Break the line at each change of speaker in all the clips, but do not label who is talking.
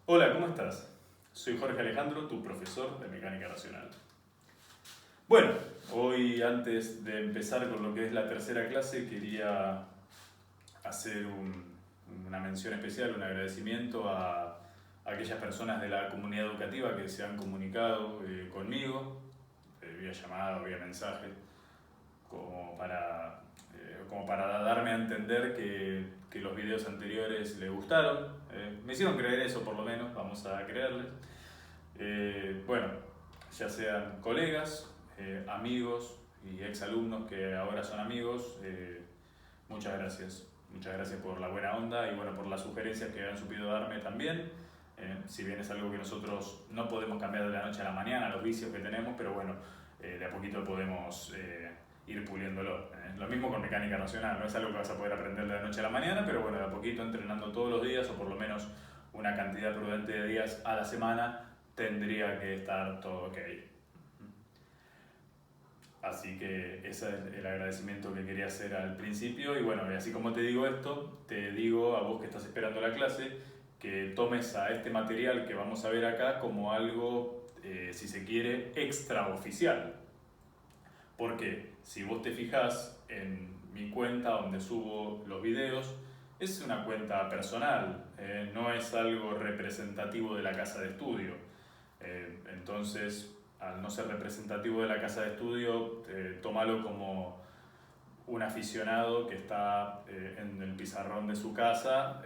Hola, ¿cómo estás? Soy Jorge Alejandro, tu profesor de mecánica racional. Bueno, hoy antes de empezar con lo que es la tercera clase quería hacer una mención especial, un agradecimiento a aquellas personas de la comunidad educativa que se han comunicado conmigo, vía llamada, vía mensaje, como para, como para darme a entender que los videos anteriores les gustaron. Me hicieron creer eso por lo menos, vamos a creerles. Bueno, ya sean colegas, amigos y exalumnos que ahora son amigos, muchas gracias. Muchas gracias por la buena onda y bueno, por las sugerencias que han supido darme también. Si bien es algo que nosotros no podemos cambiar de la noche a la mañana, los vicios que tenemos, pero bueno, de a poquito podemos ir puliéndolo. Lo mismo con mecánica racional, no es algo que vas a poder aprender de la noche a la mañana, pero bueno, de a poquito entrenando todos los días o por lo menos una cantidad prudente de días a la semana tendría que estar todo ok. Así que ese es el agradecimiento que quería hacer al principio. Y bueno, y así como te digo esto, te digo a vos que estás esperando la clase que tomes a este material que vamos a ver acá como algo, si se quiere, extraoficial. Porque si vos te fijás en mi cuenta donde subo los videos, es una cuenta personal, no es algo representativo de la casa de estudio. Entonces, al no ser representativo de la casa de estudio, tómalo como un aficionado que está en el pizarrón de su casa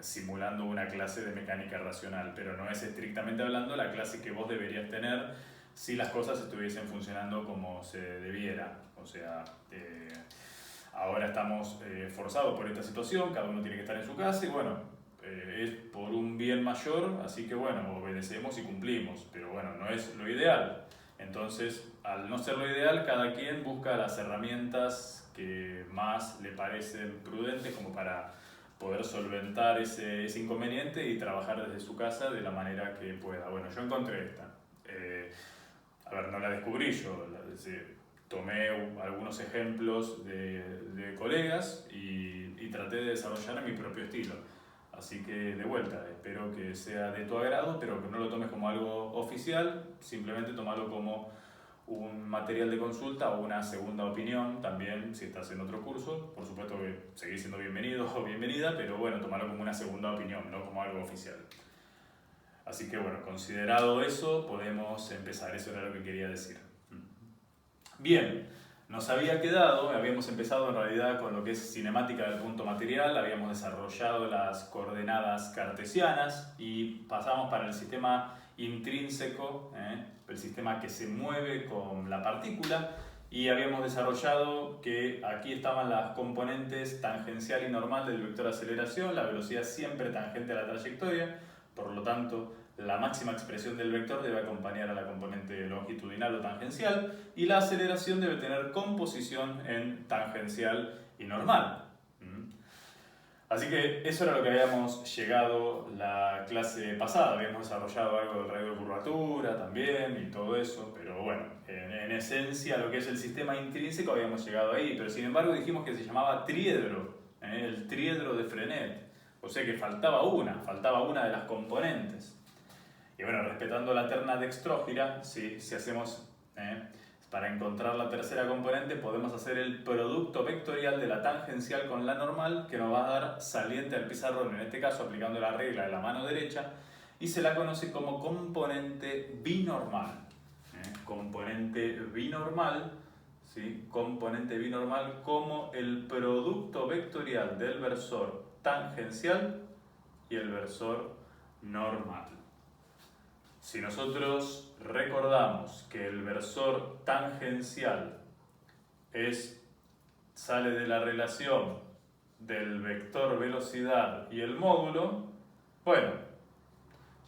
simulando una clase de mecánica racional, pero no es estrictamente hablando la clase que vos deberías tener si las cosas estuviesen funcionando como se debiera. O sea, ahora estamos forzados por esta situación, cada uno tiene que estar en su casa y bueno, es por un bien mayor, así que bueno, obedecemos y cumplimos, pero bueno, no es lo ideal. Entonces, al no ser lo ideal, cada quien busca las herramientas que más le parecen prudentes como para poder solventar ese inconveniente y trabajar desde su casa de la manera que pueda. Bueno, yo encontré esta. A ver, no la descubrí yo, tomé algunos ejemplos de colegas y traté de desarrollar mi propio estilo. Así que de vuelta, espero que sea de tu agrado, pero que no lo tomes como algo oficial, simplemente tomalo como un material de consulta o una segunda opinión también si estás en otro curso. Por supuesto que seguís siendo bienvenido o bienvenida, pero bueno, tomalo como una segunda opinión, no como algo oficial. Así que bueno, considerado eso, podemos empezar. Eso era lo que quería decir. Bien, nos había quedado, habíamos empezado en realidad con lo que es cinemática del punto material, habíamos desarrollado las coordenadas cartesianas y pasamos para el sistema intrínseco, el sistema que se mueve con la partícula, y habíamos desarrollado que aquí estaban las componentes tangencial y normal del vector de aceleración, la velocidad siempre tangente a la trayectoria, por lo tanto la máxima expresión del vector debe acompañar a la componente longitudinal o tangencial y la aceleración debe tener composición en tangencial y normal. Así que eso era lo que habíamos llegado la clase pasada. Habíamos desarrollado algo del radio de curvatura también y todo eso, pero bueno, en esencia lo que es el sistema intrínseco habíamos llegado ahí, pero sin embargo dijimos que se llamaba triedro, el triedro de Frenet, o sea que faltaba una de las componentes. Y bueno, respetando la terna dextrógira, si hacemos, para encontrar la tercera componente, podemos hacer el producto vectorial de la tangencial con la normal, que nos va a dar saliente al pizarrón, en este caso aplicando la regla de la mano derecha, y se la conoce como componente binormal. Componente binormal, ¿sí? Componente binormal como el producto vectorial del versor tangencial y el versor normal. Si nosotros recordamos que el versor tangencial sale de la relación del vector velocidad y el módulo, bueno,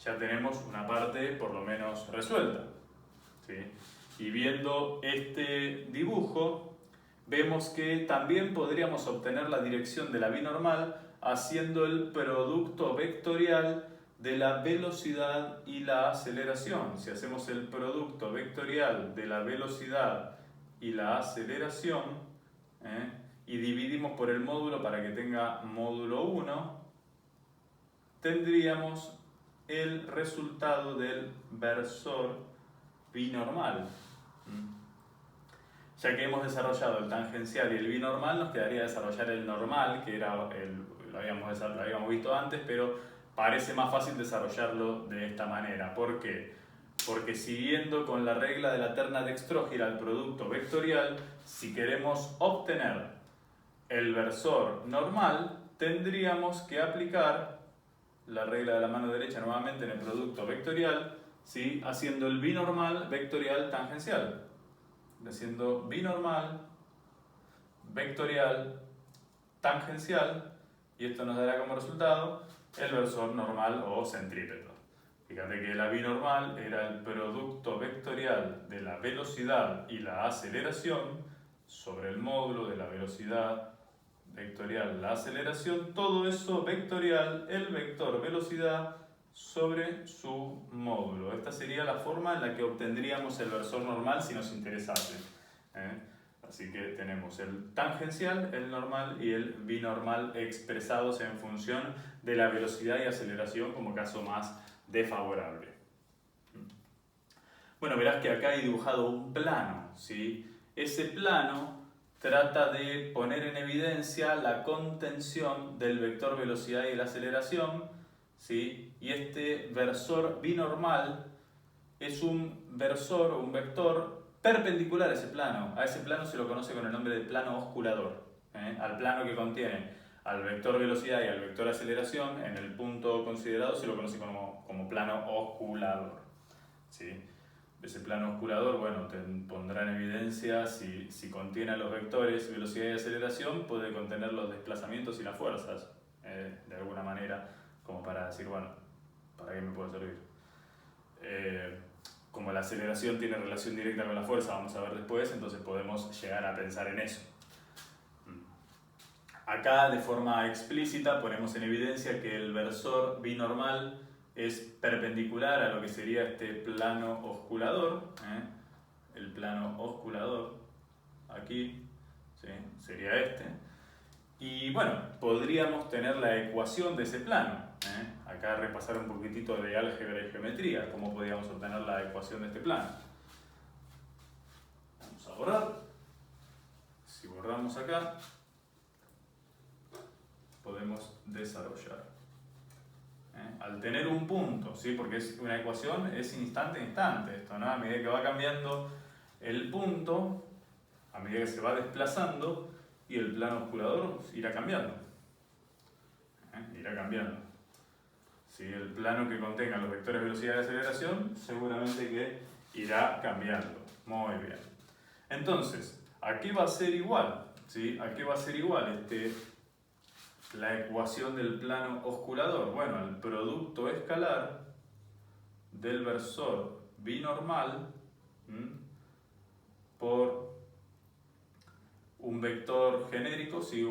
ya tenemos una parte por lo menos resuelta. ¿Sí? Y viendo este dibujo, vemos que también podríamos obtener la dirección de la binormal haciendo el producto vectorial de la velocidad y la aceleración. Si hacemos el producto vectorial de la velocidad y la aceleración, y dividimos por el módulo para que tenga módulo 1, tendríamos el resultado del versor binormal. Ya que hemos desarrollado el tangencial y el binormal, nos quedaría desarrollar el normal, que era lo habíamos visto antes, pero parece más fácil desarrollarlo de esta manera. ¿Por qué? Porque siguiendo con la regla de la terna dextrógira al producto vectorial, si queremos obtener el versor normal, tendríamos que aplicar la regla de la mano derecha nuevamente en el producto vectorial, ¿sí? Haciendo el binormal vectorial tangencial. Haciendo binormal vectorial tangencial, y esto nos dará como resultado el versor normal o centrípeto. Fíjate que la binormal era el producto vectorial de la velocidad y la aceleración sobre el módulo de la velocidad vectorial, la aceleración, todo eso vectorial, el vector velocidad sobre su módulo. Esta sería la forma en la que obtendríamos el versor normal si nos interesase. Así que tenemos el tangencial, el normal y el binormal expresados en función de la velocidad y aceleración como caso más desfavorable. Bueno, verás que acá he dibujado un plano, ¿sí? Ese plano trata de poner en evidencia la contención del vector velocidad y la aceleración, ¿sí? Y este versor binormal es un versor o un vector perpendicular a ese plano. A ese plano se lo conoce con el nombre de plano osculador. Al plano que contiene al vector velocidad y al vector aceleración, en el punto considerado se lo conoce como plano osculador, ¿sí? Ese plano osculador, bueno, te pondrá en evidencia si contiene a los vectores velocidad y aceleración, puede contener los desplazamientos y las fuerzas, de alguna manera, como para decir, bueno, ¿para qué me puede servir? Como la aceleración tiene relación directa con la fuerza, vamos a ver después, entonces podemos llegar a pensar en eso. Acá, de forma explícita, ponemos en evidencia que el versor binormal es perpendicular a lo que sería este plano osculador, el plano osculador, aquí, ¿sí? Sería este. Y bueno, podríamos tener la ecuación de ese plano. Acá repasar un poquitito de álgebra y geometría, cómo podríamos obtener la ecuación de este plano. Vamos a borrar. Si borramos acá, podemos desarrollar. Al tener un punto, ¿sí? Porque es una ecuación, es instante a instante esto, ¿no? A medida que va cambiando el punto, a medida que se va desplazando, y el plano osculador irá cambiando. Irá cambiando. ¿Sí? El plano que contenga los vectores de velocidad y aceleración, seguramente que irá cambiando. Muy bien. Entonces, ¿a qué va a ser igual? ¿Sí? ¿A qué va a ser igual la ecuación del plano osculador? Bueno, el producto escalar del versor binormal por un vector genérico, ¿sí?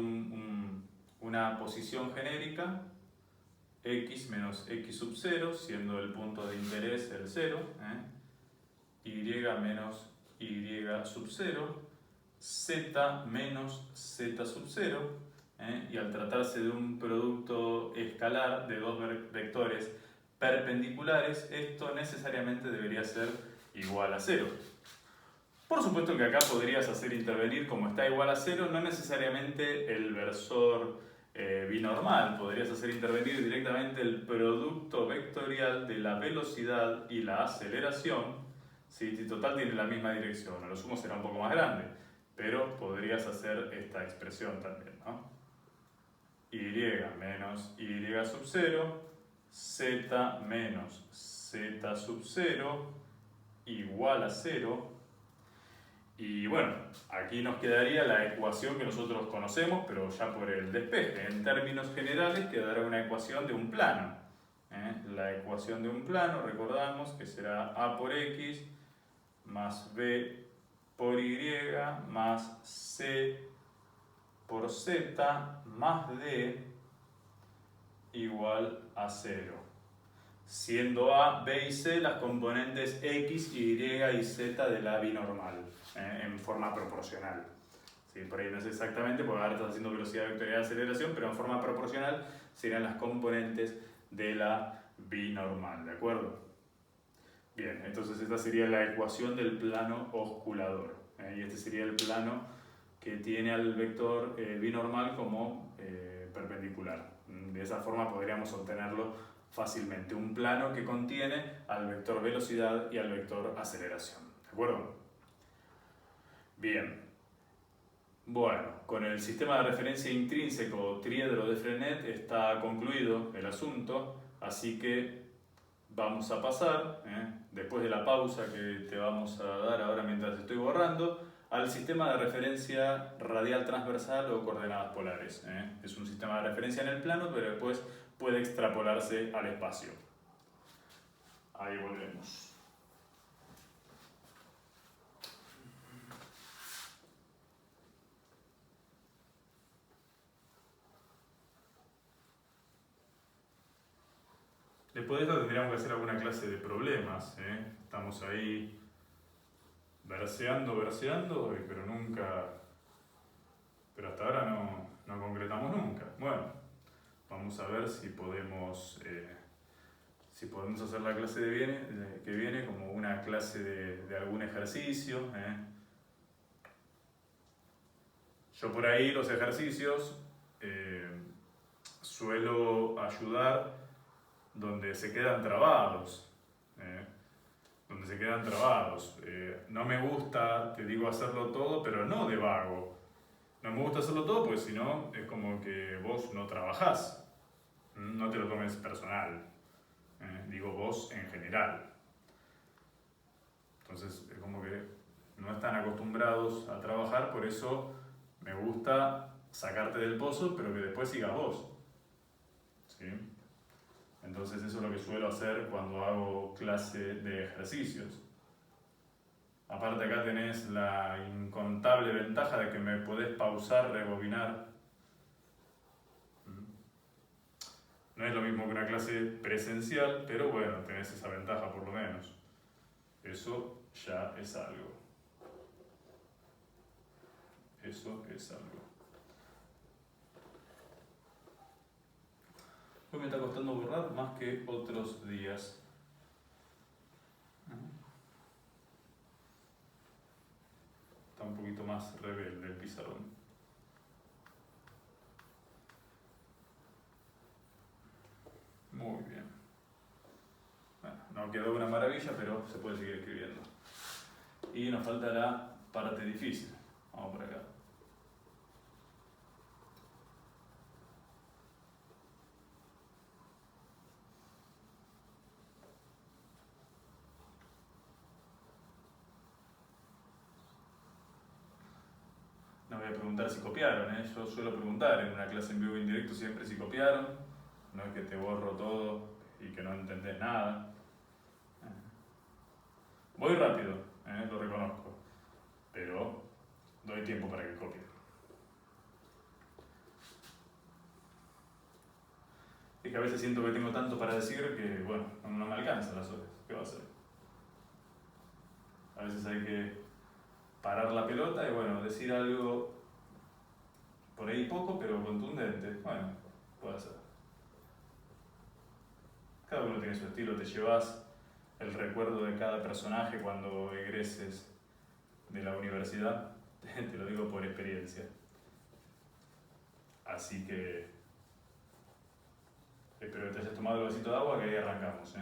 Una posición genérica, x menos x sub 0, siendo el punto de interés el 0, y menos y sub 0, z menos z sub 0, y al tratarse de un producto escalar de dos vectores perpendiculares, esto necesariamente debería ser igual a 0. Por supuesto que acá podrías hacer intervenir, como está igual a 0, no necesariamente el versor binormal, podrías hacer intervenir directamente el producto vectorial de la velocidad y la aceleración, ¿sí? Si total tiene la misma dirección, a lo sumo será un poco más grande, pero podrías hacer esta expresión también, ¿no? Y menos y sub 0, z menos z sub 0 igual a 0. Y bueno, aquí nos quedaría la ecuación que nosotros conocemos, pero ya por el despeje. En términos generales quedará una ecuación de un plano. La ecuación de un plano, recordamos que será a por x más b por y más c por z más d igual a 0. Siendo a, b y c las componentes x, y y z de la binormal, en forma proporcional. ¿Sí? Por ahí no es exactamente, porque ahora estás haciendo velocidad vectorial de aceleración, pero en forma proporcional serían las componentes de la binormal, ¿de acuerdo? Bien, entonces esta sería la ecuación del plano osculador, y este sería el plano que tiene al vector binormal como perpendicular. De esa forma podríamos obtenerlo fácilmente, un plano que contiene al vector velocidad y al vector aceleración, ¿de acuerdo? Bien. Bueno, con el sistema de referencia intrínseco triedro de Frenet está concluido el asunto, así que vamos a pasar, después de la pausa que te vamos a dar ahora mientras estoy borrando, al sistema de referencia radial transversal o coordenadas polares. Es un sistema de referencia en el plano, pero después puede extrapolarse al espacio. Ahí volvemos. Después de esto tendríamos que hacer alguna clase de problemas. Estamos ahí verseando, pero hasta ahora no concretamos nunca. Bueno, vamos a ver si podemos hacer la clase que viene como una clase de algún ejercicio. Yo por ahí los ejercicios suelo ayudar donde se quedan trabados. No me gusta, te digo, hacerlo todo, pero no de vago. No me gusta hacerlo todo porque si no es como que vos no trabajás. No te lo tomes personal. Digo vos en general. Entonces es como que no están acostumbrados a trabajar, por eso me gusta sacarte del pozo, pero que después sigas vos. ¿Sí? Entonces eso es lo que suelo hacer cuando hago clase de ejercicios. Aparte acá tenés la incontable ventaja de que me podés pausar, rebobinar. No es lo mismo que una clase presencial, pero bueno, tenés esa ventaja por lo menos. Eso ya es algo. Eso es algo. Hoy me está costando borrar más que otros días. Está un poquito más rebelde el pizarrón. Muy bien. Bueno, no quedó una maravilla, pero se puede seguir escribiendo. Y nos falta la parte difícil. Vamos por acá. No voy a preguntar si copiaron, yo suelo preguntar en una clase en vivo y en directo siempre si copiaron. No es que te borro todo y que no entendés nada. Voy rápido, lo reconozco, pero doy tiempo para que copien. Es que a veces siento que tengo tanto para decir que, bueno, no me alcanzan las horas. ¿Qué va a hacer? A veces hay que parar la pelota y, bueno, decir algo por ahí poco, pero contundente. Bueno, puede ser. Cada uno tiene su estilo, te llevas el recuerdo de cada personaje cuando egreses de la universidad, te lo digo por experiencia. Así que espero que te hayas tomado el vasito de agua, que ahí arrancamos.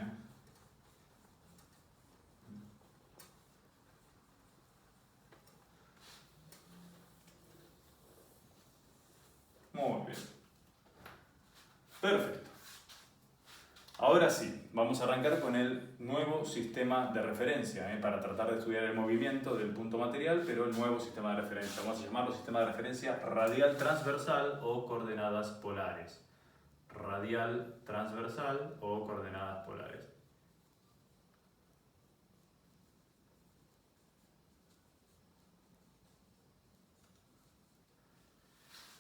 Muy bien. Perfecto. Ahora sí, vamos a arrancar con el nuevo sistema de referencia, para tratar de estudiar el movimiento del punto material, pero el nuevo sistema de referencia. Vamos a llamarlo sistema de referencia radial transversal o coordenadas polares. Radial transversal o coordenadas polares.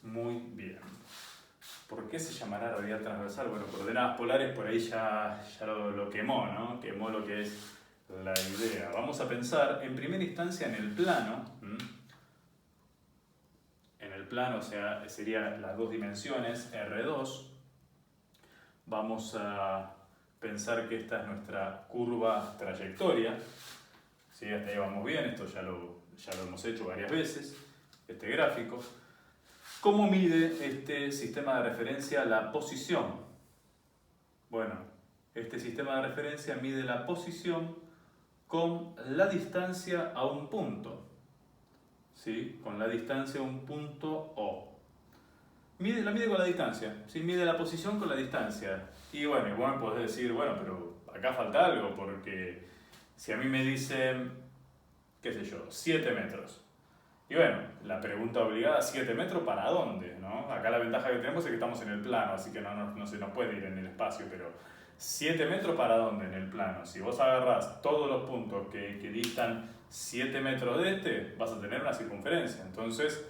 Muy bien. ¿Por qué se llamará radial transversal? Bueno, coordenadas polares por ahí ya lo quemó, ¿no? Quemó lo que es la idea. Vamos a pensar en primera instancia en el plano. En el plano, o sea, serían las dos dimensiones, R2, vamos a pensar que esta es nuestra curva trayectoria. ¿Sí? Hasta ahí vamos bien, esto ya lo hemos hecho varias veces, este gráfico. ¿Cómo mide este sistema de referencia la posición? Bueno, este sistema de referencia mide la posición con la distancia a un punto. ¿Sí? Con la distancia a un punto O. La mide con la distancia, ¿sí? Mide la posición con la distancia. Y bueno, igual me podés decir, bueno, pero acá falta algo, porque si a mí me dicen, qué sé yo, 7 metros. Y bueno, la pregunta obligada, 7 metros, ¿para dónde? ¿No? Acá la ventaja que tenemos es que estamos en el plano, así que no se nos puede ir en el espacio, pero 7 metros, ¿para dónde? En el plano. Si vos agarrás todos los puntos que distan 7 metros de este, vas a tener una circunferencia. Entonces,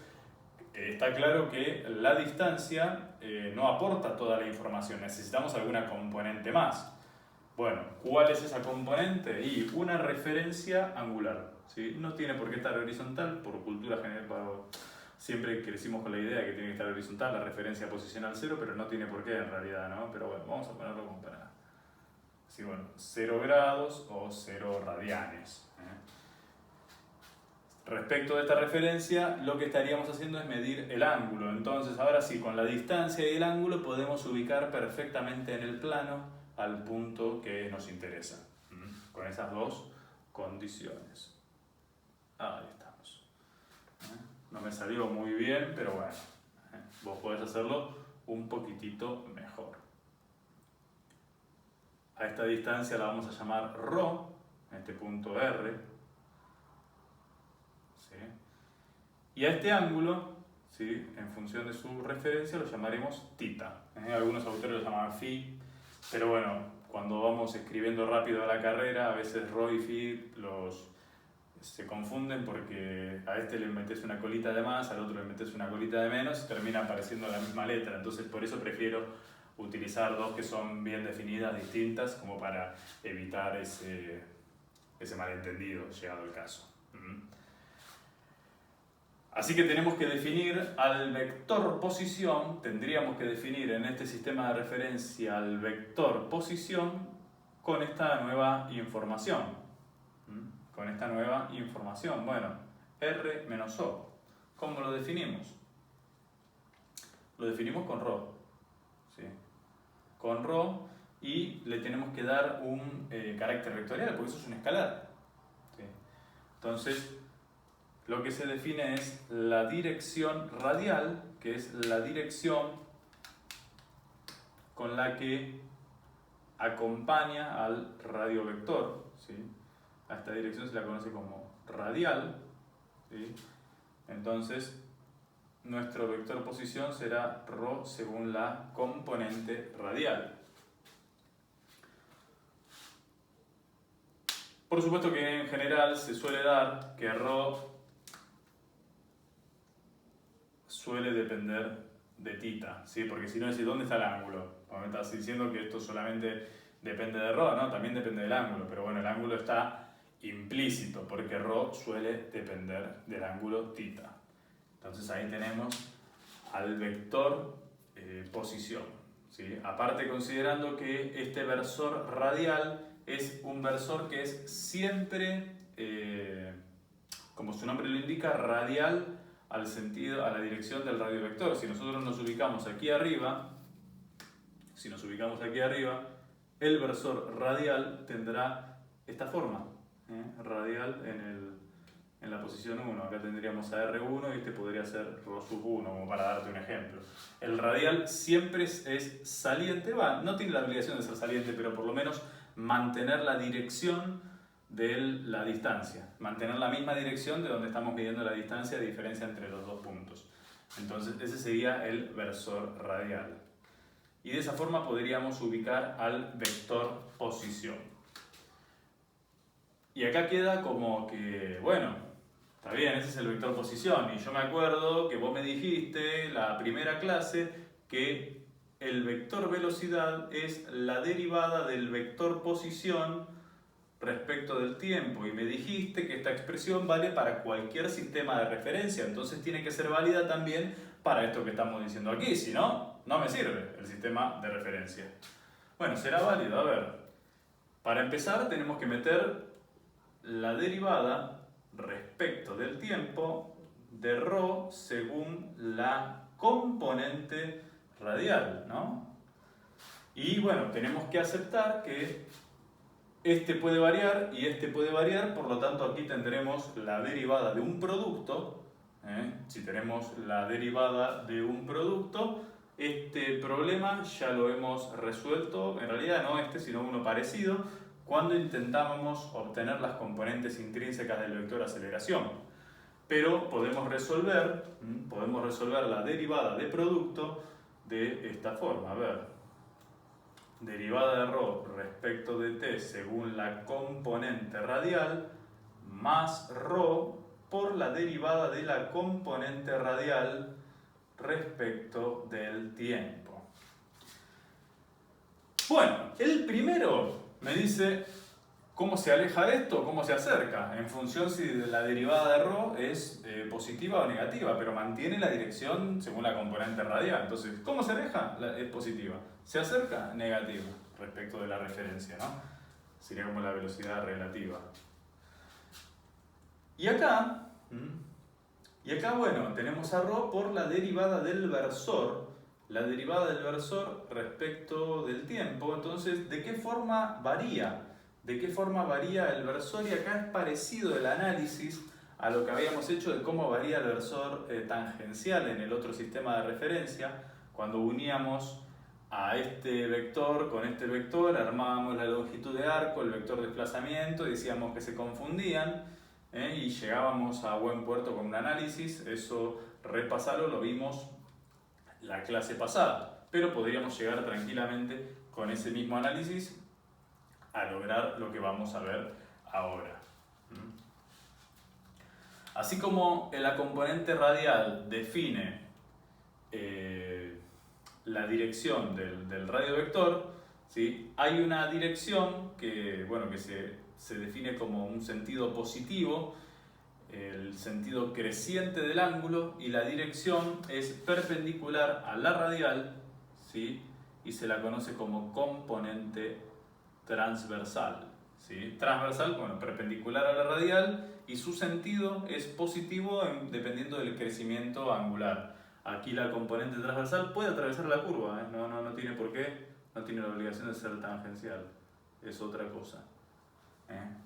está claro que la distancia no aporta toda la información, necesitamos alguna componente más. Bueno, ¿cuál es esa componente? Y una referencia angular, ¿sí? No tiene por qué estar horizontal, por cultura general, siempre crecimos con la idea de que tiene que estar horizontal, la referencia posicional 0, pero no tiene por qué en realidad, ¿no? Pero bueno, vamos a ponerlo como para... Así, bueno, 0 grados o 0 radianes. Respecto de esta referencia, lo que estaríamos haciendo es medir el ángulo. Entonces, ahora sí, con la distancia y el ángulo podemos ubicar perfectamente en el plano al punto que nos interesa. Con esas dos condiciones. Ahí estamos. No me salió muy bien, pero bueno, vos podés hacerlo un poquitito mejor. A esta distancia la vamos a llamar ρ, este punto R. Y a este ángulo, ¿sí? En función de su referencia, lo llamaremos θ. Algunos autores lo llaman phi, pero bueno, cuando vamos escribiendo rápido a la carrera, a veces ρ y phi se confunden porque a este le metes una colita de más, al otro le metes una colita de menos, y termina apareciendo la misma letra. Entonces, por eso prefiero utilizar dos que son bien definidas, distintas, como para evitar ese malentendido, llegado el caso. Así que tenemos que definir al vector posición, tendríamos que definir en este sistema de referencia al vector posición con esta nueva información. Con esta nueva información, bueno, R menos O. ¿Cómo lo definimos? Lo definimos con ρ. ¿Sí? Con ρ, y le tenemos que dar un carácter vectorial, porque eso es un escalar. ¿Sí? Entonces, lo que se define es la dirección radial, que es la dirección con la que acompaña al radiovector. ¿Sí? A esta dirección se la conoce como radial. ¿Sí? Entonces, nuestro vector posición será ρ según la componente radial. Por supuesto que en general se suele dar que ρ suele depender de θ, ¿sí? Porque si no decís, ¿dónde está el ángulo? Como me estás diciendo que esto solamente depende de ρ, ¿no? También depende del ángulo, pero bueno, el ángulo está implícito, porque ρ suele depender del ángulo θ. Entonces ahí tenemos al vector posición, ¿sí? Aparte, considerando que este versor radial es un versor que es siempre, como su nombre lo indica, radial al sentido, a la dirección del radiovector. Si nosotros nos ubicamos aquí arriba, el versor radial tendrá esta forma, radial en la posición 1. Acá tendríamos a R1 y este podría ser ρ sub 1, como para darte un ejemplo. El radial siempre es saliente, no tiene la obligación de ser saliente, pero por lo menos mantener la dirección de la distancia, mantener la misma dirección de donde estamos midiendo la distancia de diferencia entre los dos puntos. Entonces ese sería el versor radial. Y de esa forma podríamos ubicar al vector posición. Y acá queda como que, bueno, está bien, ese es el vector posición. Y yo me acuerdo que vos me dijiste la primera clase que el vector velocidad es la derivada del vector posición respecto del tiempo, y me dijiste que esta expresión vale para cualquier sistema de referencia, entonces tiene que ser válida también para esto que estamos diciendo aquí, si no, no me sirve el sistema de referencia. Bueno, será válido. A ver, para empezar tenemos que meter la derivada respecto del tiempo de ρ según la componente radial, ¿no? Y bueno, tenemos que aceptar que este puede variar y este puede variar, por lo tanto aquí tendremos la derivada de un producto. Si tenemos la derivada de un producto, este problema ya lo hemos resuelto, en realidad no este, sino uno parecido, cuando intentábamos obtener las componentes intrínsecas del vector aceleración. Pero podemos resolver la derivada de producto de esta forma. A ver, derivada de ρ respecto de t según la componente radial más ρ por la derivada de la componente radial respecto del tiempo. Bueno, el primero me dice cómo se aleja esto, cómo se acerca, en función si la derivada de ρ es positiva o negativa, pero mantiene la dirección según la componente radial. Entonces, ¿cómo se aleja? Es positiva. ¿Se acerca? Negativa, respecto de la referencia, ¿no? Sería como la velocidad relativa. Y acá, bueno, tenemos a ρ por la derivada del versor, respecto del tiempo. Entonces, ¿de qué forma varía? ¿De qué forma varía el versor? Y acá es parecido el análisis a lo que habíamos hecho de cómo varía el versor tangencial en el otro sistema de referencia. Cuando uníamos a este vector con este vector, armábamos la longitud de arco, el vector de desplazamiento, y decíamos que se confundían, y llegábamos a buen puerto con un análisis. Eso, repasarlo, lo vimos la clase pasada, pero podríamos llegar tranquilamente con ese mismo análisis a lograr lo que vamos a ver ahora. Así como la componente radial define la dirección del radiovector, ¿sí? Hay una dirección que, bueno, que se define como un sentido positivo, el sentido creciente del ángulo, y la dirección es perpendicular a la radial, ¿sí? Y se la conoce como componente transversal, ¿sí? Transversal, bueno, perpendicular a la radial, y su sentido es positivo dependiendo del crecimiento angular. Aquí la componente transversal puede atravesar la curva, no tiene por qué, no tiene la obligación de ser tangencial, es otra cosa.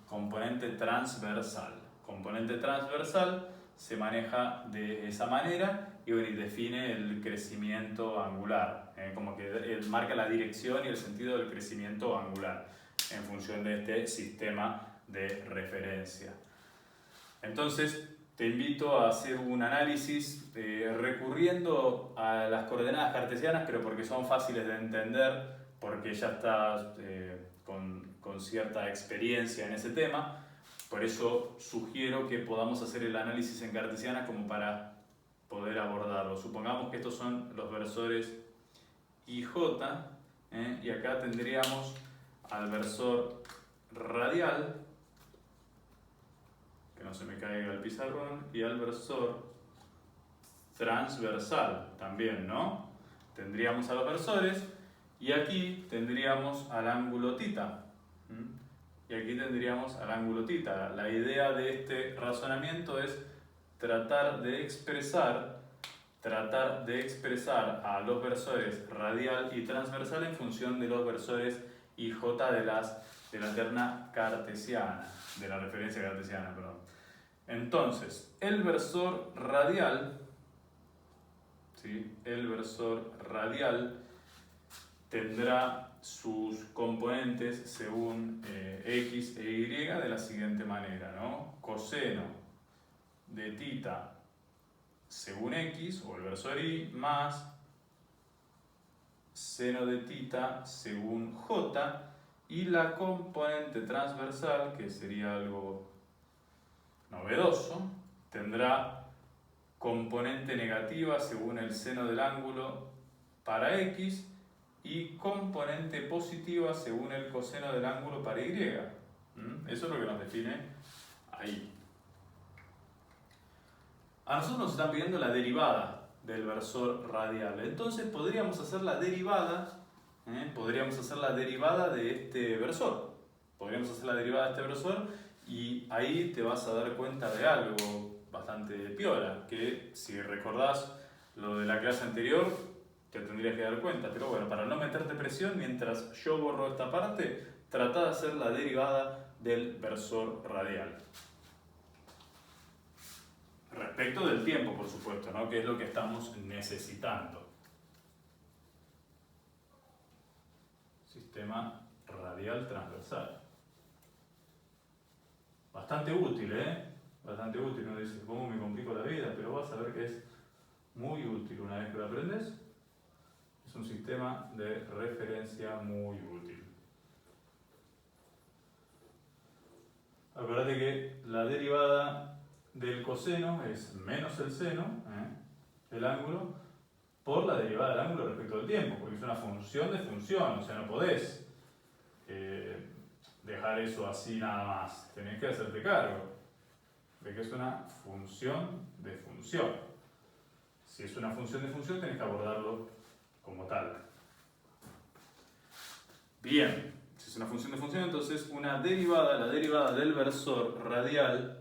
Componente transversal. Componente transversal se maneja de esa manera y define el crecimiento angular, como que marca la dirección y el sentido del crecimiento angular en función de este sistema de referencia. Entonces, te invito a hacer un análisis recurriendo a las coordenadas cartesianas, pero porque son fáciles de entender, porque ya estás con cierta experiencia en ese tema. Por eso sugiero que podamos hacer el análisis en cartesianas como para poder abordarlo. Supongamos que estos son los versores I, J, y acá tendríamos al versor radial, que no se me caiga el pizarrón, y al versor transversal también, ¿no? Tendríamos a los versores, y aquí tendríamos al ángulo θ. Y aquí tendríamos al ángulo θ. La idea de este razonamiento es tratar de expresar a los versores radial y transversal en función de los versores I, J de la terna cartesiana, de la referencia cartesiana, perdón. Entonces, el versor radial, ¿sí? El versor radial tendrá sus componentes según x e y de la siguiente manera, ¿no? Coseno de θ según x, o el versor y, más seno de θ según j, y la componente transversal, que sería algo novedoso, tendrá componente negativa según el seno del ángulo para x y componente positiva según el coseno del ángulo para y. Eso es lo que nos define ahí. A nosotros nos están pidiendo la derivada del versor radial. Entonces podríamos hacer la derivada podríamos hacer la derivada de este versor. Podríamos hacer la derivada de este versor y ahí te vas a dar cuenta de algo bastante piola, que si recordás lo de la clase anterior, te tendrías que dar cuenta. Pero bueno, para no meterte presión, mientras yo borro esta parte, trata de hacer la derivada del versor radial. Respecto del tiempo, por supuesto, ¿no? Que es lo que estamos necesitando. Sistema radial transversal. Bastante útil, ¿eh? Bastante útil. Uno dice, ¿cómo me complico la vida? Pero vas a ver que es muy útil una vez que lo aprendes. Es un sistema de referencia muy útil. Acuérdate que la derivada del coseno es menos el seno, el ángulo, por la derivada del ángulo respecto del tiempo, porque es una función de función, o sea, no podés dejar eso así nada más. Tenés que hacerte cargo de que es una función de función. Si es una función de función, tenés que abordarlo como tal. Bien, si es una función de función, entonces una derivada, la derivada del versor radial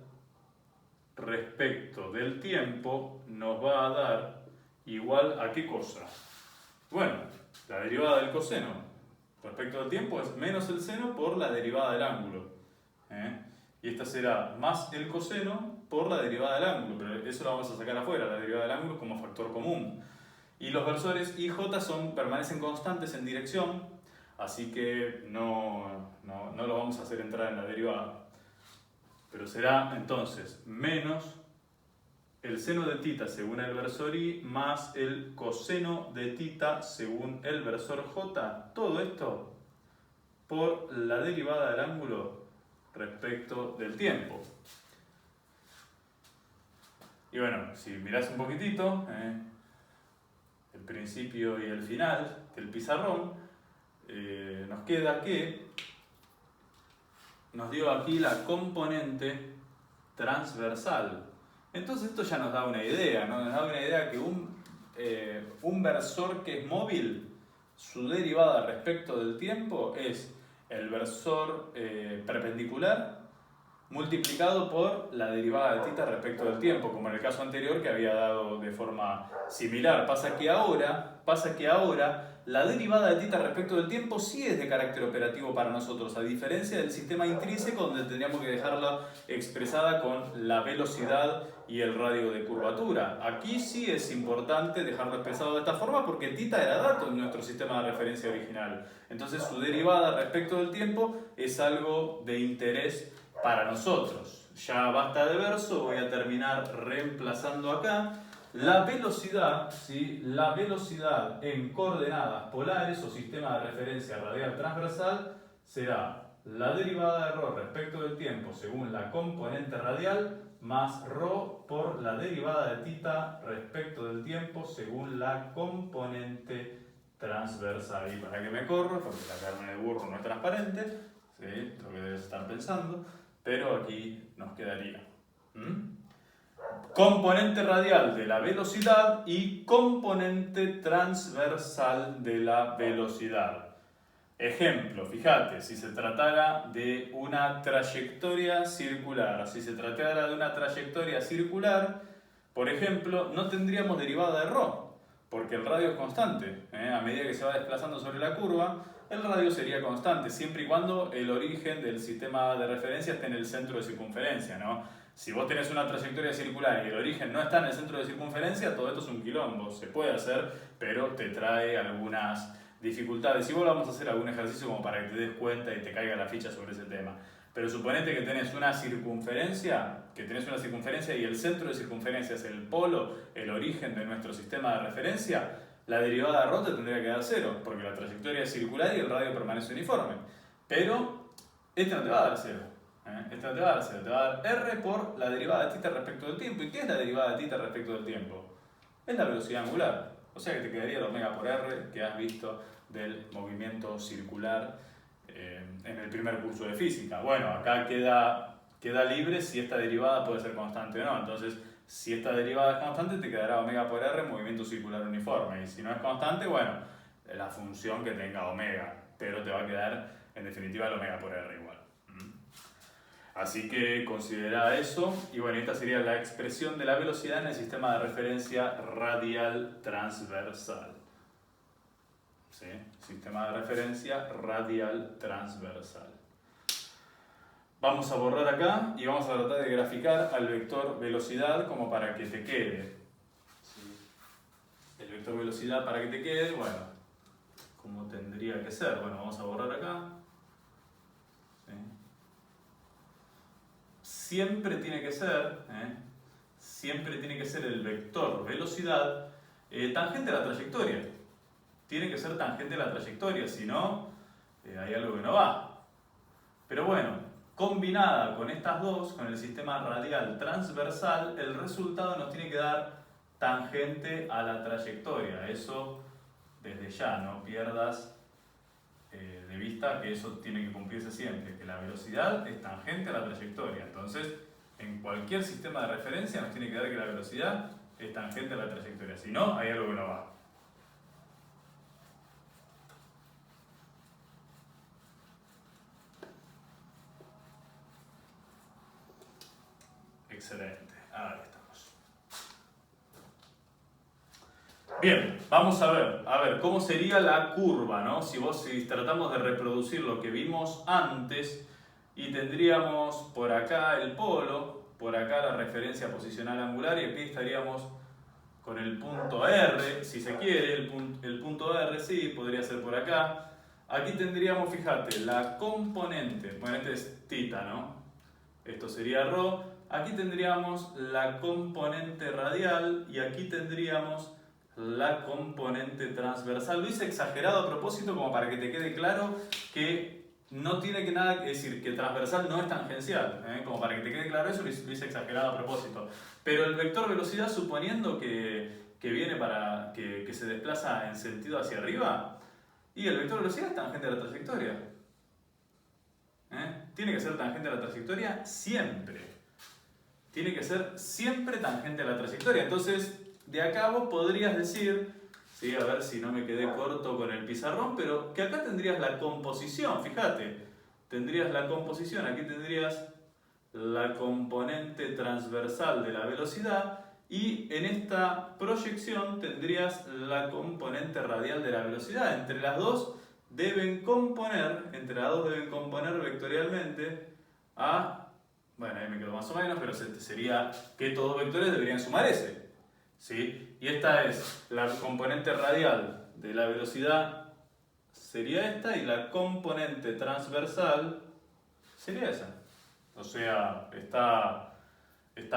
respecto del tiempo nos va a dar igual a ¿qué cosa? Bueno, la derivada del coseno respecto del tiempo es menos el seno por la derivada del ángulo. Y esta será más el coseno por la derivada del ángulo, pero eso lo vamos a sacar afuera, la derivada del ángulo como factor común. Y los versores I y J permanecen constantes en dirección, así que no lo vamos a hacer entrar en la derivada. Pero será entonces menos el seno de θ según el versor I más el coseno de θ según el versor J. Todo esto por la derivada del ángulo respecto del tiempo. Y bueno, si mirás un poquitito, el principio y el final del pizarrón, nos queda que nos dio aquí la componente transversal. Entonces esto ya nos da una idea, ¿no? Nos da una idea que un versor que es móvil, su derivada respecto del tiempo es el versor perpendicular multiplicado por la derivada de θ respecto del tiempo, como en el caso anterior que había dado de forma similar. Pasa que ahora la derivada de θ respecto del tiempo sí es de carácter operativo para nosotros, a diferencia del sistema intrínseco donde tendríamos que dejarla expresada con la velocidad y el radio de curvatura. Aquí sí es importante dejarlo expresado de esta forma porque θ era dato en nuestro sistema de referencia original. Entonces su derivada respecto del tiempo es algo de interés para nosotros. Ya basta de verso, voy a terminar reemplazando acá. La velocidad, ¿sí? La velocidad en coordenadas polares o sistema de referencia radial transversal será la derivada de ρ respecto del tiempo según la componente radial más ρ por la derivada de θ respecto del tiempo según la componente transversal. Y para que me corro, porque la carne de burro no es transparente, ¿sí? Lo que debes estar pensando, pero aquí nos quedaría componente radial de la velocidad y componente transversal de la velocidad. Ejemplo, fíjate, si se tratara de una trayectoria circular, por ejemplo, no tendríamos derivada de ρ, porque el radio es constante. A medida que se va desplazando sobre la curva, el radio sería constante, siempre y cuando el origen del sistema de referencia esté en el centro de circunferencia, ¿no? Si vos tenés una trayectoria circular y el origen no está en el centro de circunferencia, todo esto es un quilombo. Se puede hacer, pero te trae algunas dificultades. Y vos vamos a hacer algún ejercicio como para que te des cuenta y te caiga la ficha sobre ese tema. Pero suponete que tenés una circunferencia, y el centro de circunferencia es el polo, el origen de nuestro sistema de referencia, la derivada de ρ te tendría que dar 0, porque la trayectoria es circular y el radio permanece uniforme. Pero este no te va a dar 0. Este no te va a dar 0, te va a dar r por la derivada de θ respecto del tiempo. ¿Y qué es la derivada de θ respecto del tiempo? Es la velocidad angular. O sea que te quedaría el omega por r que has visto del movimiento circular en el primer curso de física. Bueno, acá queda libre si esta derivada puede ser constante o no. Entonces, si esta derivada es constante, te quedará omega por r movimiento circular uniforme. Y si no es constante, bueno, la función que tenga omega, pero te va a quedar en definitiva el omega por r igual. Así que considera eso, y bueno, esta sería la expresión de la velocidad en el sistema de referencia radial transversal. ¿Sí? Sistema de referencia radial transversal. Vamos a borrar acá y vamos a tratar de graficar al vector velocidad como para que te quede. ¿Sí? El vector velocidad para que te quede, bueno, ¿cómo tendría que ser? Bueno, vamos a borrar acá. ¿Sí? Siempre tiene que ser el vector velocidad tangente a la trayectoria. Tiene que ser tangente a la trayectoria, si no, hay algo que no va. Pero bueno, combinada con estas dos, con el sistema radial transversal, el resultado nos tiene que dar tangente a la trayectoria. Eso desde ya, no pierdas de vista que eso tiene que cumplirse siempre, que la velocidad es tangente a la trayectoria. Entonces, en cualquier sistema de referencia nos tiene que dar que la velocidad es tangente a la trayectoria. Si no, hay algo que no va. Excelente, ahí estamos. Bien, vamos a ver cómo sería la curva, ¿no? Si tratamos de reproducir lo que vimos antes y tendríamos por acá el polo, por acá la referencia posicional angular y aquí estaríamos con el punto R, si se quiere, el punto R sí, podría ser por acá. Aquí tendríamos, fíjate, la componente, bueno, este es θ, ¿no? Esto sería ρ. Aquí tendríamos la componente radial y aquí tendríamos la componente transversal. Lo hice exagerado a propósito como para que te quede claro que no tiene que nada que decir, que transversal no es tangencial. Como para que te quede claro eso, lo hice exagerado a propósito. Pero el vector velocidad, suponiendo que viene para que se desplaza en sentido hacia arriba, y el vector velocidad es tangente a la trayectoria. Tiene que ser tangente a la trayectoria siempre. Tiene que ser siempre tangente a la trayectoria. Entonces, de acá vos podrías decir, ¿sí? A ver si no me quedé corto con el pizarrón, pero que acá tendrías la composición, fíjate. Tendrías la composición, aquí tendrías la componente transversal de la velocidad y en esta proyección tendrías la componente radial de la velocidad. Entre las dos deben componer vectorialmente a... Bueno, ahí me quedo más o menos, pero sería que todos vectores deberían sumar ese. ¿Sí? Y esta es la componente radial de la velocidad, sería esta, y la componente transversal sería esa. O sea, está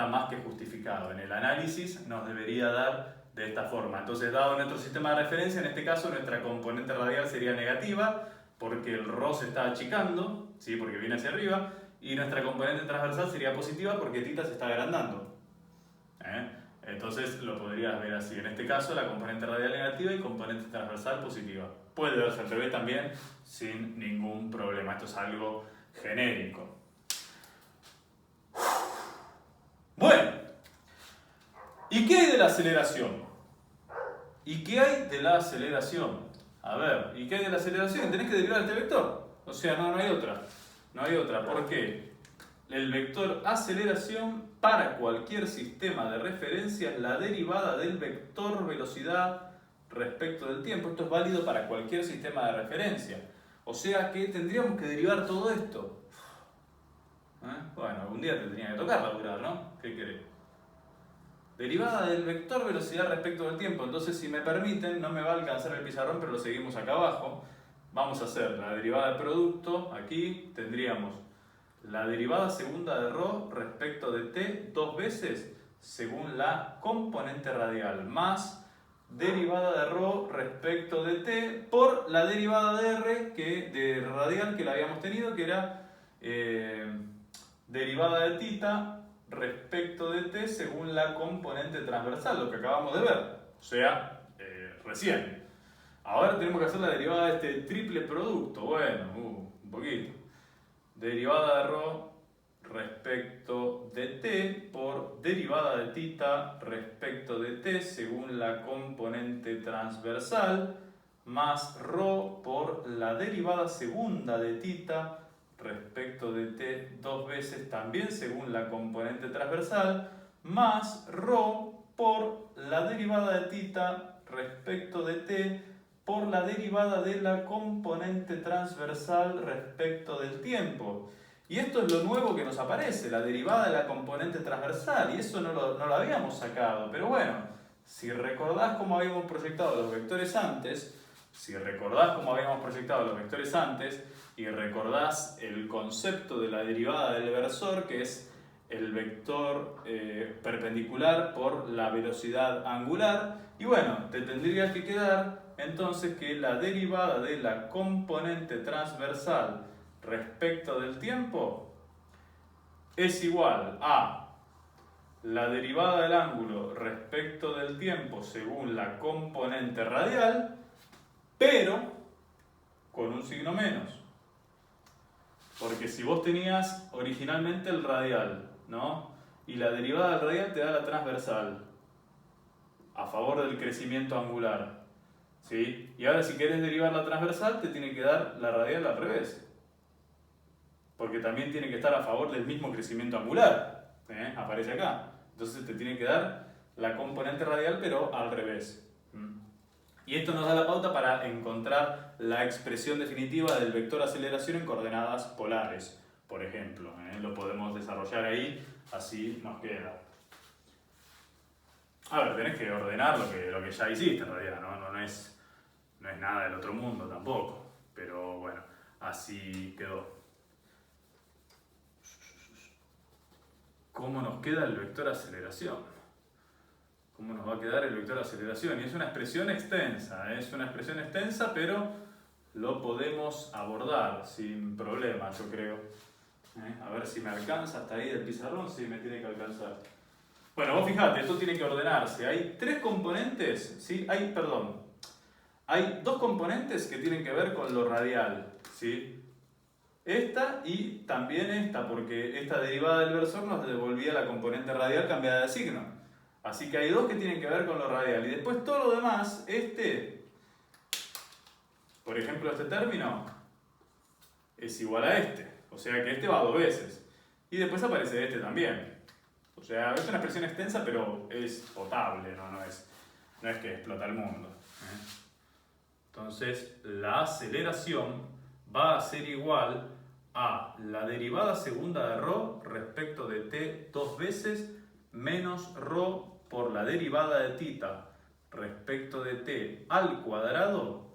más que justificado. En el análisis nos debería dar de esta forma. Entonces, dado nuestro sistema de referencia, en este caso nuestra componente radial sería negativa, porque el ρ se está achicando, ¿sí? Porque viene hacia arriba. Y nuestra componente transversal sería positiva porque θ se está agrandando. Entonces lo podrías ver así. En este caso la componente radial negativa y componente transversal positiva. Puede verse al revés también sin ningún problema. Esto es algo genérico. Bueno, ¿y qué hay de la aceleración? ¿Y qué hay de la aceleración? A ver, ¿y qué hay de la aceleración? Tenés que derivar este vector. O sea, no hay otra. No hay otra. ¿Por qué? El vector aceleración para cualquier sistema de referencia es la derivada del vector velocidad respecto del tiempo. Esto es válido para cualquier sistema de referencia. O sea que tendríamos que derivar todo esto. Bueno, algún día te tenía que tocar laburar, ¿no? ¿Qué querés? Derivada del vector velocidad respecto del tiempo. Entonces, si me permiten, no me va a alcanzar el pizarrón, pero lo seguimos acá abajo. Vamos a hacer la derivada del producto. Aquí tendríamos la derivada segunda de ρ respecto de t dos veces según la componente radial más derivada de ρ respecto de t por la derivada de r de radial que la habíamos tenido, que era derivada de θ respecto de t según la componente transversal, lo que acabamos de ver, o sea, recién. Ahora tenemos que hacer la derivada de este triple producto. Bueno, un poquito. Derivada de ρ respecto de t por derivada de θ respecto de t según la componente transversal más ρ por la derivada segunda de θ respecto de t dos veces, también según la componente transversal, más ρ por la derivada de θ respecto de t por la derivada de la componente transversal respecto del tiempo. Y esto es lo nuevo que nos aparece, la derivada de la componente transversal, y eso no lo habíamos sacado. Pero bueno, si recordás cómo habíamos proyectado los vectores antes, y recordás el concepto de la derivada del versor, que es el vector perpendicular por la velocidad angular, y bueno, te tendría que quedar entonces que la derivada de la componente transversal respecto del tiempo es igual a la derivada del ángulo respecto del tiempo según la componente radial, pero con un signo menos. Porque si vos tenías originalmente el radial, ¿no? Y la derivada del radial te da la transversal a favor del crecimiento angular, ¿sí? Y ahora si querés derivar la transversal te tiene que dar la radial al revés. Porque también tiene que estar a favor del mismo crecimiento angular, aparece acá. Entonces te tiene que dar la componente radial pero al revés. Y esto nos da la pauta para encontrar la expresión definitiva del vector aceleración en coordenadas polares, por ejemplo. Lo podemos desarrollar ahí, así nos queda. A ver, tenés que ordenar lo que ya hiciste en realidad, no es nada del otro mundo tampoco. Pero bueno, así quedó. ¿Cómo nos queda el vector aceleración? ¿Cómo nos va a quedar el vector aceleración? Y es una expresión extensa, pero lo podemos abordar sin problema, yo creo. A ver si me alcanza hasta ahí del pizarrón, sí, me tiene que alcanzar. Bueno, vos fijate, esto tiene que ordenarse. Hay tres componentes, ¿sí? Hay dos componentes que tienen que ver con lo radial, ¿sí? Esta y también esta, porque esta derivada del versor nos devolvía la componente radial cambiada de signo. Así que hay dos que tienen que ver con lo radial. Y después todo lo demás, por ejemplo, este término es igual a este. O sea que este va dos veces. Y después aparece este también. O sea, es una expresión extensa, pero es potable, no es que explota el mundo. Entonces, la aceleración va a ser igual a la derivada segunda de ρ respecto de t dos veces menos ρ por la derivada de θ respecto de t al cuadrado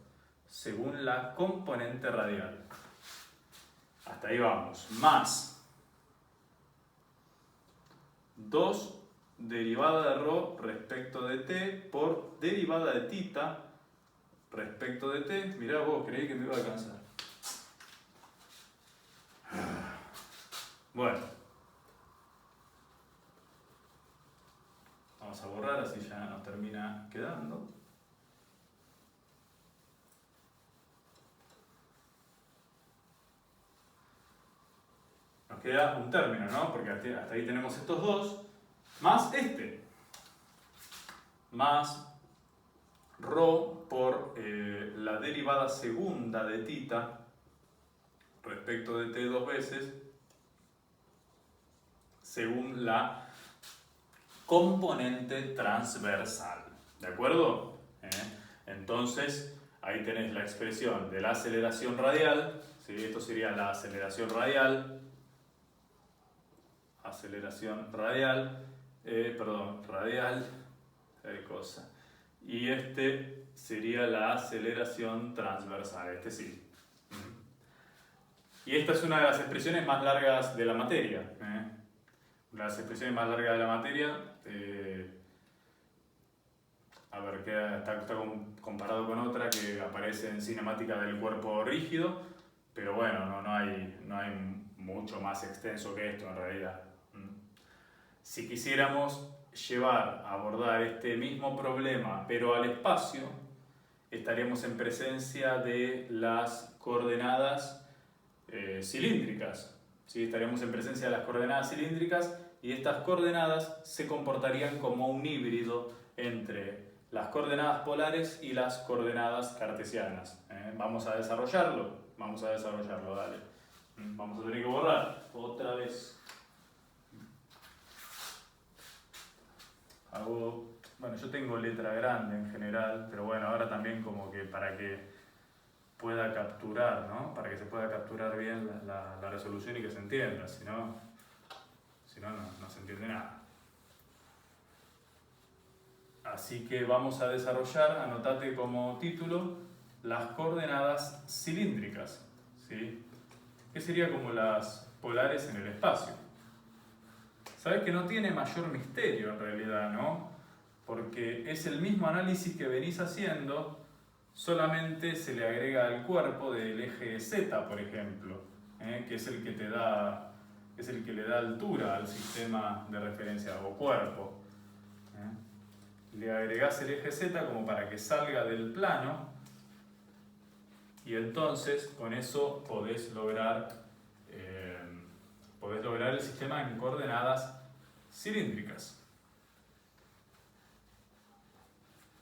según la componente radial. Hasta ahí vamos. Más 2 derivada de ρ respecto de t por derivada de θ respecto de t. Mirá vos, creí que me iba a alcanzar. Bueno. Vamos a borrar, así ya nos termina quedando. Nos queda un término, ¿no? Porque hasta ahí tenemos estos dos, más este. Más ρ por la derivada segunda de θ respecto de t dos veces según la componente transversal. ¿De acuerdo? Entonces, ahí tenés la expresión de la aceleración radial. ¿Sí? Esto sería la aceleración radial. Radial. Cosa. Y este sería la aceleración transversal. Este sí. Y esta es una de las expresiones más largas de la materia. Las expresiones más largas de la materia, a ver, está comparado con otra que aparece en cinemática del cuerpo rígido, pero bueno, no hay mucho más extenso que esto en realidad. Si quisiéramos abordar este mismo problema, pero al espacio, estaríamos en presencia de las coordenadas cilíndricas. ¿Sí? Estaríamos en presencia de las coordenadas cilíndricas y estas coordenadas se comportarían como un híbrido entre las coordenadas polares y las coordenadas cartesianas. Vamos a desarrollarlo, dale. Vamos a tener que borrar otra vez. Bueno, yo tengo letra grande en general, pero bueno, ahora también como que para que pueda capturar, ¿no? Para que se pueda capturar bien la resolución y que se entienda, si no, no se entiende nada. Así que vamos a desarrollar, anotate como título, las coordenadas cilíndricas, ¿sí? Que sería como las polares en el espacio. Sabes que no tiene mayor misterio en realidad, ¿no? Porque es el mismo análisis que venís haciendo, solamente se le agrega al cuerpo del eje Z, por ejemplo, que es el que te da, es el que le da altura al sistema de referencia o cuerpo. Le agregás el eje Z como para que salga del plano y entonces con eso podés lograr el sistema en coordenadas cilíndricas.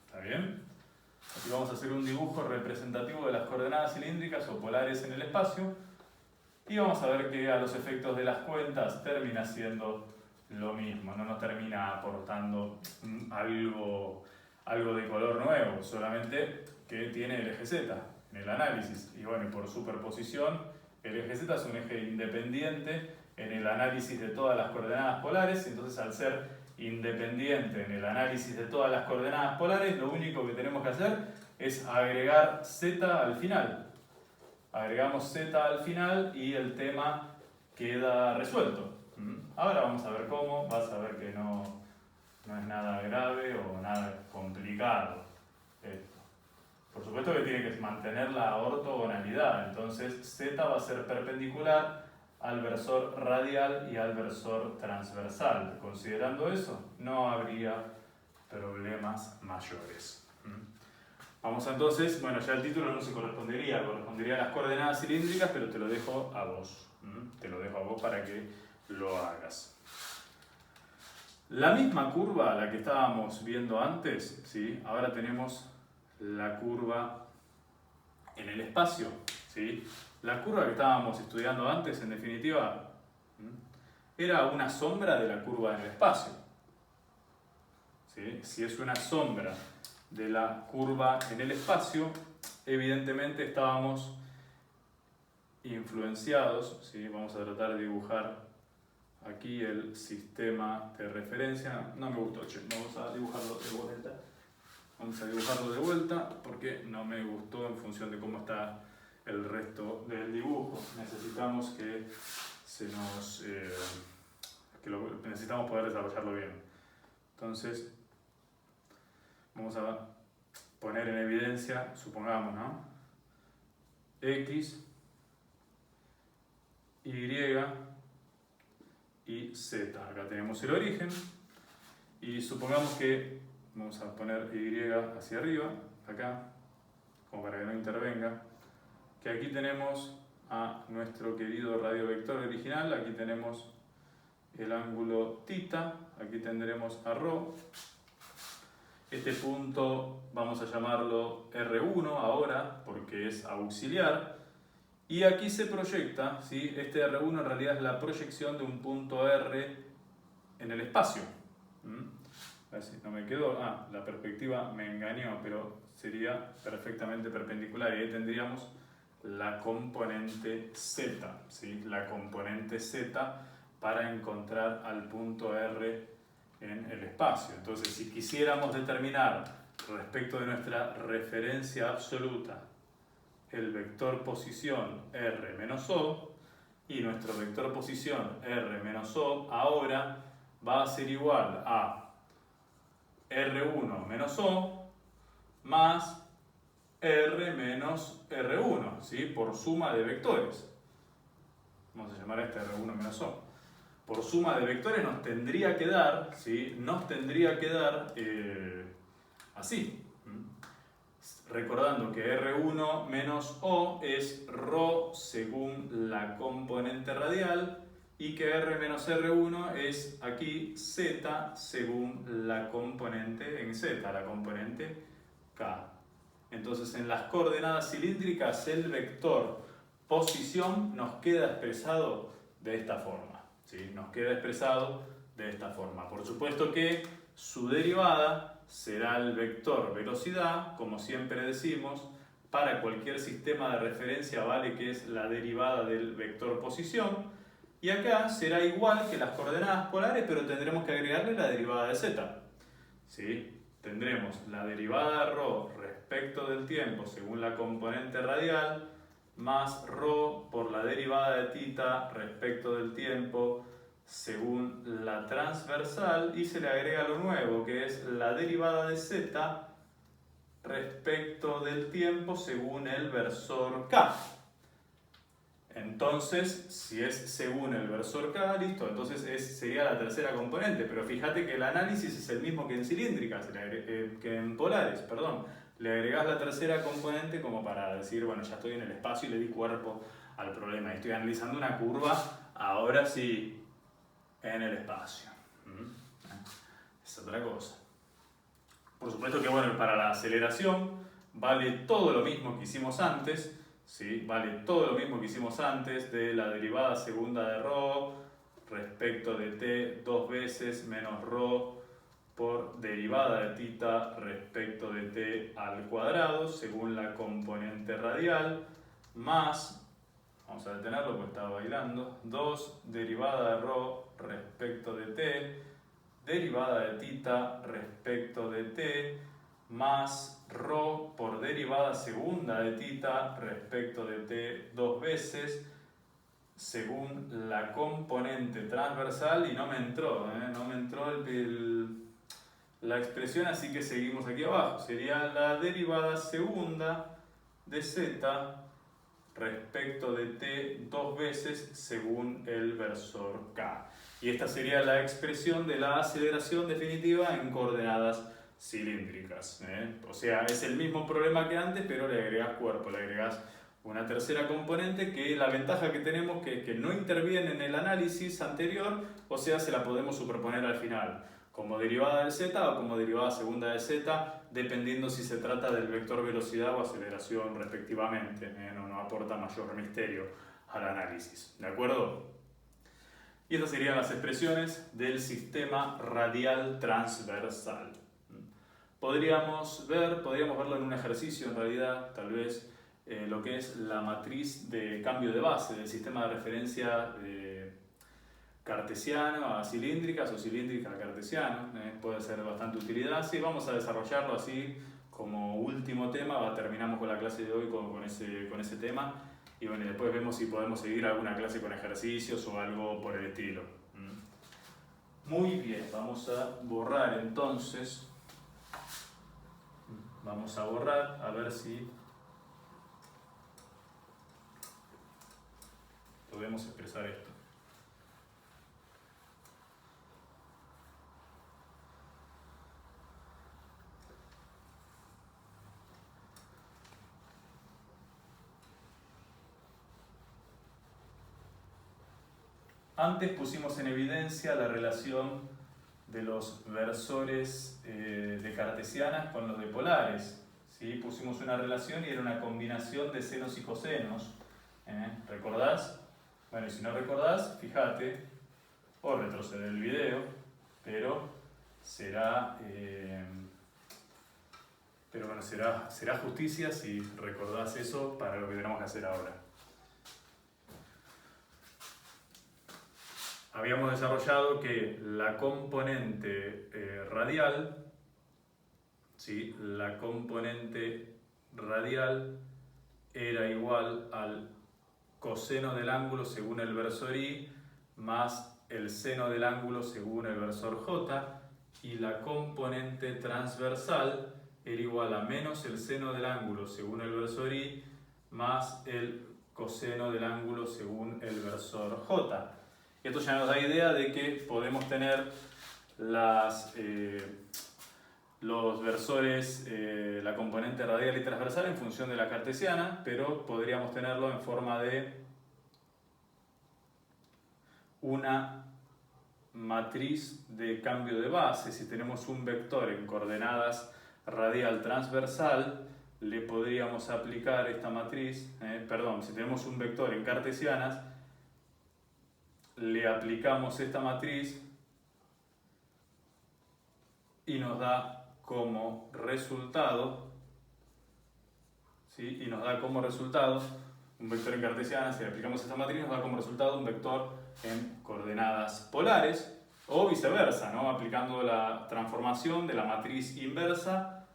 ¿Está bien? Aquí vamos a hacer un dibujo representativo de las coordenadas cilíndricas o polares en el espacio y vamos a ver que a los efectos de las cuentas termina siendo lo mismo, no nos termina aportando algo de color nuevo, solamente que tiene el eje Z en el análisis. Y bueno, por superposición, el eje Z es un eje independiente en el análisis de todas las coordenadas polares, entonces al ser independiente en el análisis de todas las coordenadas polares, lo único que tenemos que hacer es agregar Z al final. Agregamos Z al final y el tema queda resuelto. Ahora vamos a ver cómo, vas a ver que no es nada grave o nada complicado esto. Por supuesto que tiene que mantener la ortogonalidad, entonces Z va a ser perpendicular al versor radial y al versor transversal. Considerando eso, no habría problemas mayores. Vamos entonces, bueno, ya el título no se correspondería a las coordenadas cilíndricas, pero te lo dejo a vos. Te lo dejo a vos para que lo hagas. La misma curva a la que estábamos viendo antes, ¿sí? Ahora tenemos la curva en el espacio, ¿sí? La curva que estábamos estudiando antes, en definitiva, era una sombra de la curva en el espacio. ¿Sí? Si es una sombra de la curva en el espacio, evidentemente estábamos influenciados, ¿sí? Vamos a tratar de dibujar aquí el sistema de referencia. No me gustó, vamos a dibujarlo de vuelta. Vamos a dibujarlo de vuelta porque no me gustó en función de cómo está el resto del dibujo. Necesitamos que necesitamos poder desarrollarlo bien. Entonces, vamos a poner en evidencia, supongamos, ¿no? X, Y y Z. Acá tenemos el origen y supongamos que vamos a poner Y hacia arriba, acá, como para que no intervenga, que aquí tenemos a nuestro querido radiovector original, aquí tenemos el ángulo θ, aquí tendremos a ρ. Este punto vamos a llamarlo R1 ahora, porque es auxiliar. Y aquí se proyecta, ¿sí? Este R1 en realidad es la proyección de un punto R en el espacio. A ver si no me quedó. La perspectiva me engañó, pero sería perfectamente perpendicular. Y ahí tendríamos la componente Z, ¿sí? La componente Z para encontrar al punto R en el espacio. Entonces, si quisiéramos determinar respecto de nuestra referencia absoluta el vector posición R menos O, y nuestro vector posición R menos O ahora va a ser igual a R1 menos O más R menos R1, ¿sí? Por suma de vectores. Vamos a llamar a este R1 menos O. Por suma de vectores nos tendría que dar, ¿sí? Nos tendría que dar así. Recordando que R1 menos O es ρ según la componente radial y que R menos R1 es aquí Z según la componente en Z, la componente K. Entonces en las coordenadas cilíndricas el vector posición nos queda expresado de esta forma, ¿sí? Nos queda expresado de esta forma. Por supuesto que su derivada será el vector velocidad, como siempre decimos, para cualquier sistema de referencia vale que es la derivada del vector posición, y acá será igual que las coordenadas polares, pero tendremos que agregarle la derivada de z. ¿Sí? Tendremos la derivada de ρ respecto del tiempo según la componente radial, más ρ por la derivada de θ respecto del tiempo según la transversal, y se le agrega lo nuevo, que es la derivada de z respecto del tiempo según el versor k. Entonces, si es según el versor k, listo, entonces sería la tercera componente, pero fíjate que el análisis es el mismo que en cilíndricas, que en polares, perdón. Le agregás la tercera componente como para decir, bueno, ya estoy en el espacio y le di cuerpo al problema. Y estoy analizando una curva, ahora sí, en el espacio. Es otra cosa. Por supuesto que, bueno, para la aceleración vale todo lo mismo que hicimos antes, ¿sí? Vale todo lo mismo que hicimos antes de la derivada segunda de ρ respecto de t dos veces menos ρ por derivada de θ respecto de t al cuadrado según la componente radial, más, vamos a detenerlo porque estaba bailando, 2 derivada de ρ respecto de t, derivada de θ respecto de t, más ρ por derivada segunda de θ respecto de t dos veces según la componente transversal, y no me entró, no me entró la expresión, así que seguimos aquí abajo. Sería la derivada segunda de z respecto de t dos veces según el versor k. Y esta sería la expresión de la aceleración definitiva en coordenadas cilíndricas. O sea, es el mismo problema que antes, pero le agregas cuerpo, le agregas una tercera componente, que la ventaja que tenemos que no interviene en el análisis anterior, o sea, se la podemos superponer al final, como derivada de z o como derivada segunda de z, dependiendo si se trata del vector velocidad o aceleración respectivamente. No aporta mayor misterio al análisis. ¿De acuerdo? Y estas serían las expresiones del sistema radial transversal. Podríamos verlo en un ejercicio en realidad, tal vez, lo que es la matriz de cambio de base del sistema de referencia cartesiano a cilíndricas o cilíndricas a cartesiano. Puede ser de bastante utilidad. Sí, vamos a desarrollarlo así como último tema. Terminamos con la clase de hoy con ese tema. Y bueno, después vemos si podemos seguir alguna clase con ejercicios o algo por el estilo. Muy bien, vamos a borrar entonces. Vamos a borrar, a ver si podemos expresar esto. Antes pusimos en evidencia la relación de los versores de cartesianas con los de polares. ¿Sí? Pusimos una relación y era una combinación de senos y cosenos. ¿Recordás? Bueno, y si no recordás, fíjate, o retrocede el video, pero será justicia si recordás eso para lo que tenemos que hacer ahora. Habíamos desarrollado que la componente radial, ¿sí? La componente radial era igual al coseno del ángulo según el versor I más el seno del ángulo según el versor J, y la componente transversal era igual a menos el seno del ángulo según el versor I más el coseno del ángulo según el versor J. Esto ya nos da idea de que podemos tener los versores, la componente radial y transversal en función de la cartesiana, pero podríamos tenerlo en forma de una matriz de cambio de base. Si tenemos un vector en coordenadas radial transversal, le podríamos aplicar esta matriz, si tenemos un vector en cartesianas, le aplicamos esta matriz y nos da como resultado, ¿sí? Un vector en cartesianas, si le aplicamos esta matriz, nos da como resultado un vector en coordenadas polares, o viceversa, ¿no? Aplicando la transformación de la matriz inversa,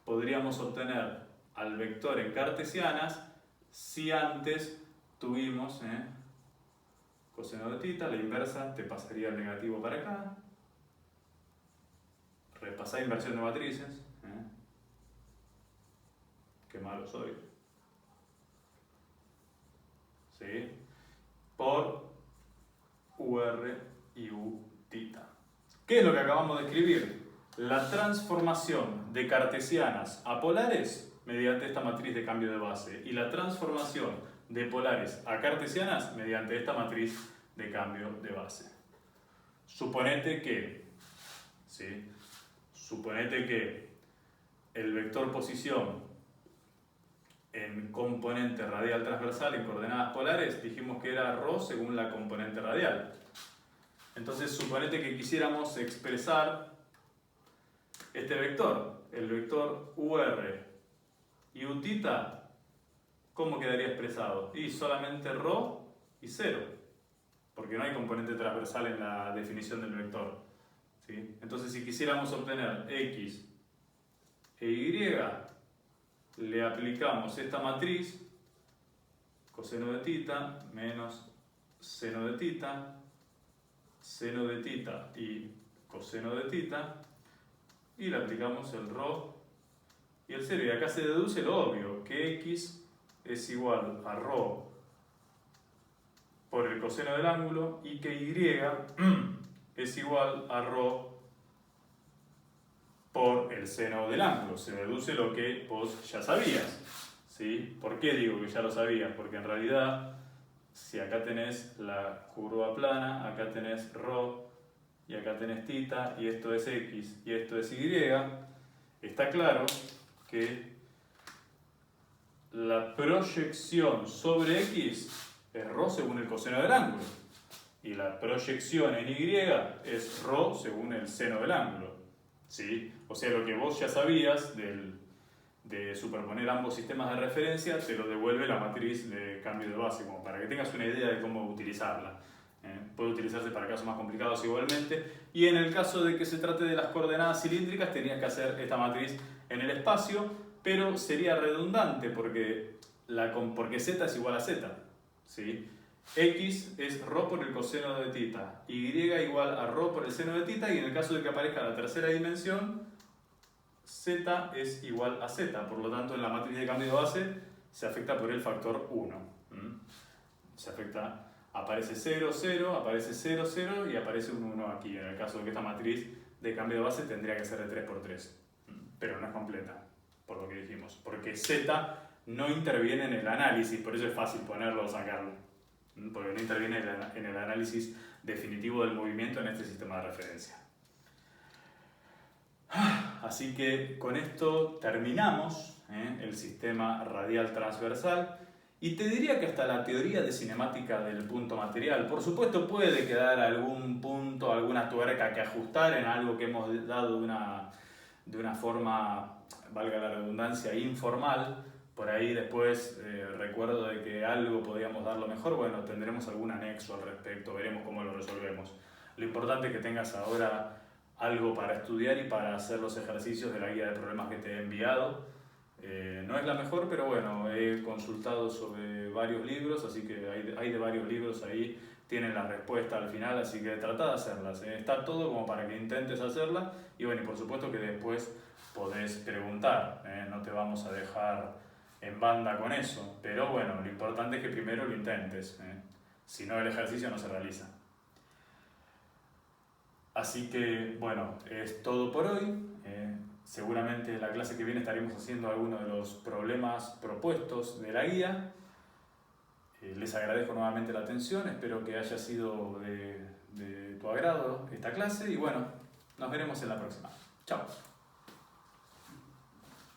podríamos obtener al vector en cartesianas si antes tuvimos coseno de θ, la inversa te pasaría el negativo para acá. Repasá inversión de matrices. Qué malo soy. ¿Sí? Por UR y Uθ. ¿Qué es lo que acabamos de escribir? La transformación de cartesianas a polares mediante esta matriz de cambio de base y la transformación de polares a cartesianas mediante esta matriz de cambio de base. Suponete que el vector posición en componente radial transversal en coordenadas polares dijimos que era ρ según la componente radial. Entonces suponete que quisiéramos expresar este vector, el vector UR y Uθ, ¿cómo quedaría expresado? Y solamente ρ y 0, porque no hay componente transversal en la definición del vector, ¿sí? Entonces si quisiéramos obtener x e y, le aplicamos esta matriz, coseno de θ menos seno de θ, seno de θ y coseno de θ, y le aplicamos el ρ y el 0. Y acá se deduce lo obvio, que x es igual a ρ por el coseno del ángulo y que y es igual a ρ por el seno del ángulo. Se deduce lo que vos ya sabías, ¿sí? ¿Por qué digo que ya lo sabías? Porque en realidad, si acá tenés la curva plana, acá tenés ρ y acá tenés θ, y esto es x y esto es y, está claro que la proyección sobre x es ρ según el coseno del ángulo y la proyección en y es ρ según el seno del ángulo, ¿sí? O sea, lo que vos ya sabías de superponer ambos sistemas de referencia te lo devuelve la matriz de cambio de base, como para que tengas una idea de cómo utilizarla. Puede utilizarse para casos más complicados igualmente, y en el caso de que se trate de las coordenadas cilíndricas tenías que hacer esta matriz en el espacio, pero sería redundante porque z es igual a z, ¿sí? X es ρ por el coseno de θ, y igual a ρ por el seno de θ, y en el caso de que aparezca la tercera dimensión, z es igual a z, por lo tanto en la matriz de cambio de base se afecta por el factor 1. Aparece 0, 0, aparece 0, 0 y aparece un 1 aquí. En el caso de que esta matriz de cambio de base tendría que ser de 3 por 3, pero no es completa, por lo que dijimos, porque z no interviene en el análisis, por eso es fácil ponerlo o sacarlo, porque no interviene en el análisis definitivo del movimiento en este sistema de referencia. Así que con esto terminamos el sistema radial transversal. Y te diría que hasta la teoría de cinemática del punto material. Por supuesto puede quedar algún punto, alguna tuerca que ajustar en algo que hemos dado de una forma, valga la redundancia, informal. Por ahí después recuerdo de que algo podríamos darlo mejor. Bueno, tendremos algún anexo al respecto, veremos cómo lo resolvemos. Lo importante es que tengas ahora algo para estudiar y para hacer los ejercicios de la guía de problemas que te he enviado. No es la mejor, pero bueno, he consultado sobre varios libros, así que hay de varios libros ahí, tienen la respuesta al final, así que trata de hacerlas. Está todo como para que intentes hacerla y bueno, y por supuesto que después podés preguntar, no te vamos a dejar en banda con eso, pero bueno, lo importante es que primero lo intentes, si no el ejercicio no se realiza. Así que bueno, es todo por hoy. Seguramente en la clase que viene estaremos haciendo algunos de los problemas propuestos de la guía. Les agradezco nuevamente la atención, espero que haya sido de tu agrado esta clase y bueno, nos veremos en la próxima. Chao.